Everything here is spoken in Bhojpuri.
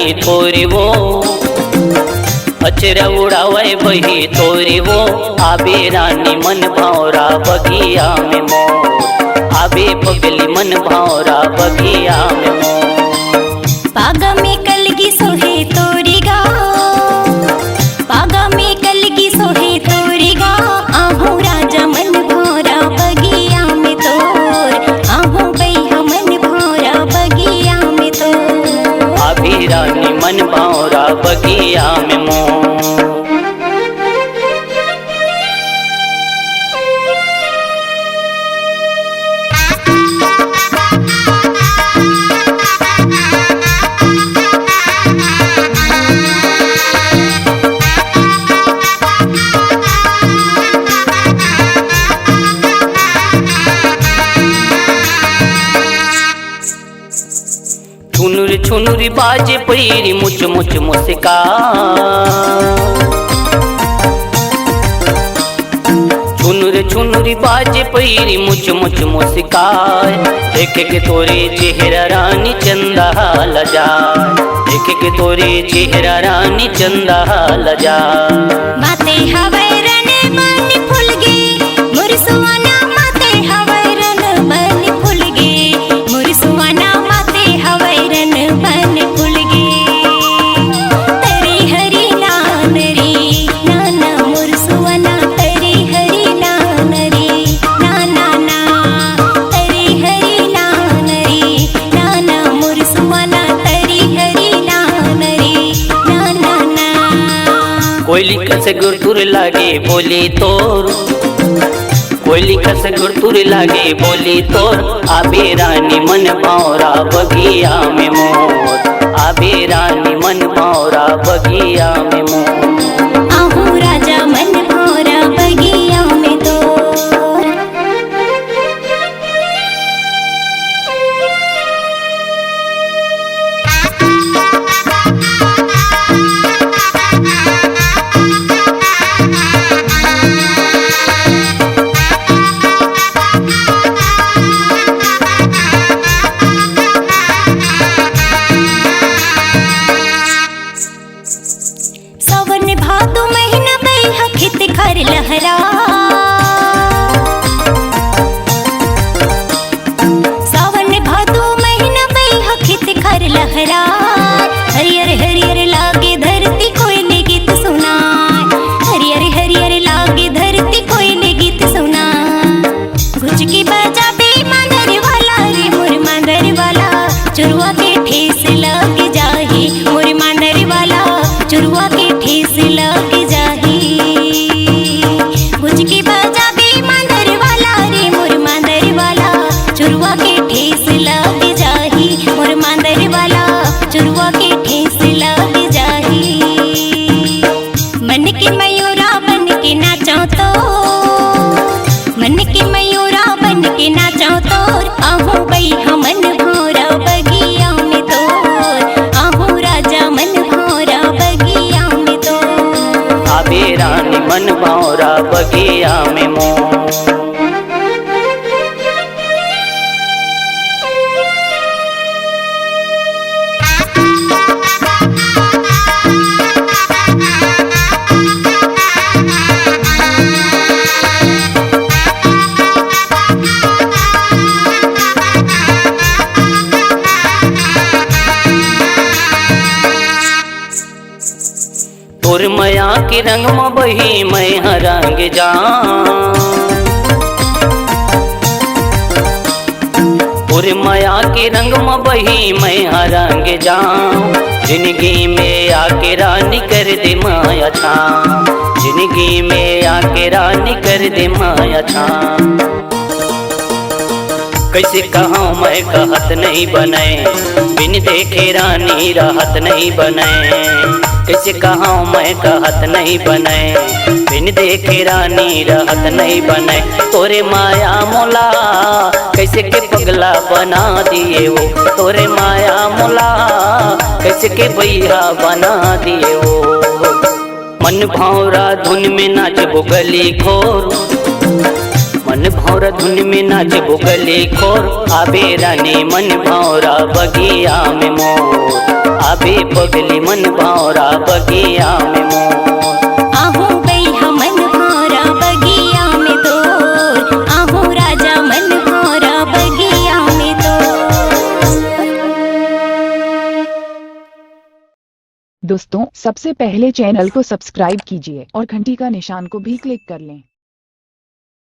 रानी थोरी वो अचरा उड़ावे बही तोरी वो आबे रानी मन भावरा बगिया में मोर आबे पगली मन भावरा बगिया में मोर। पागा में कलगी सोहे तोरी गा पागा में कलगी सोहे तोरी गा आहू राजा मन भावरा बगिया में तोर आहू बैया मन भावरा बगिया में तोर आबे रानी मन भावरा बगिया में मोर। छुनुरी छुनुरी बाजे पैरी मुच मुच मुस्का छुनुरी छुनुरी बाजे पैरी मुच मुच मुस्का देखे के तोरे चेहरा रानी चंदा लजा देखे के तोरे चेहरा रानी चंदा लजा। माते हवाई रने बनी फूल गे मुरसुआना माते हवाई रन बनी फूल गे मुरसुआना माते हवाई रन बनी फूल गे तेरी हरी नान रे नाना मुरसुआना तेरी हरी नान रे नाना ना तेरी हरी नान रे नाना मुरसुआना तेरी हरी नान रे नाना ना। कोयली कस गुरतुर लागे बोली तोर कोयली कस गुरतुर लागे बोली तोर आबे रानी मन भावरा बगिया में मोर आबे रानी मन भावरा बगिया में मोर आहू राजा मन भावरा बगिया में तोर। सावन भादो महीना बैहा खेत खर लहरा सावन भादो महीना बैहा खेत खर लहरा हरियर हरियर लागे धरती कोयले गीत सुनाए हरियर हरियर लागे धरती कोयले गीत सुनाए गुज की बजा बे मांदर वाला रे मोर मांदर वाला चुरुआ के ठेस लग जाही मोर मांदर वाला चुरुआ के ठेस लग जाही गुज की बजा बे मांदर वाला रे मोर मांदर वाला चुरुआ के ठेस लग जाही मोर मांदर वाला चुरुआ के ठेस लग जाही। मन के मयूरा बन के नाचो तो मन के मयूरा बन के नाचो तोर आहू बैया मन भावरा बगिया में तोर आहू राजा मन भावरा बगिया में तोर आबे रानी मन भावरा बगिया में मोर। तोर मया के रंग में बही मैं रंग जा तोर मया के रंग में बही मैं रंग जा जिंदगी में आके रानी कर दे माया छा जिंदगी में आके रानी कर दे माया छा। कैसे कहूँ मैं कहत नहीं बने बिन देखे रानी राहत नहीं बने कैसे कहूँ मैं कहत नहीं बने बिन देखे रानी राहत नहीं बने तोरे माया मोला कैसे के पगला बना दिए वो तोरे माया मोला कैसे के भैया बना दिए वो। मन भावरा धुन में नाचबो गली खोर मन भावरा धुन में नाचबो गली खोर आबे रानी मन भावरा बगिया में मोर अभी पगली मन भौरा बगिया में मोर। आहू बैहा मन भौरा बगिया में तोर, आहू राजा मन भौरा बगिया में तोर। दोस्तों, सबसे पहले चैनल को सब्सक्राइब कीजिए और घंटी का निशान को भी क्लिक कर लें।